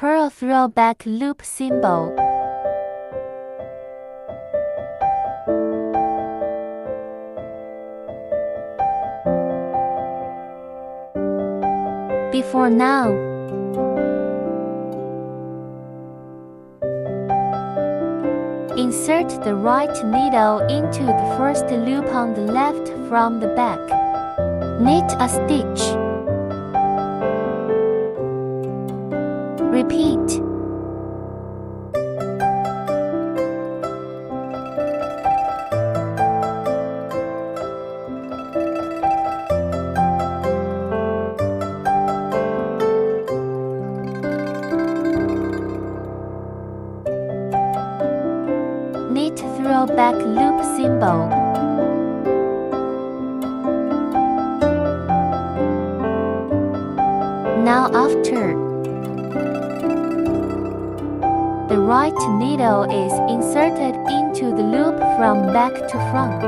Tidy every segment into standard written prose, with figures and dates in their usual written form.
purl throwback loop symbol. Before now. Insert the right needle into the first loop on the left from the back. Knit a stitch. Repeat. Knit throwback loop symbol. Now after the right needle is inserted into the loop from back to front.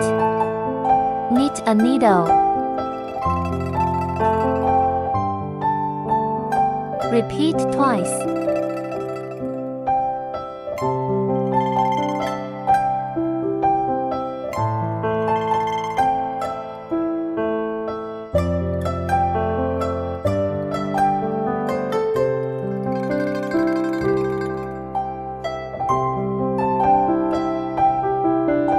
Knit a needle. Repeat twice.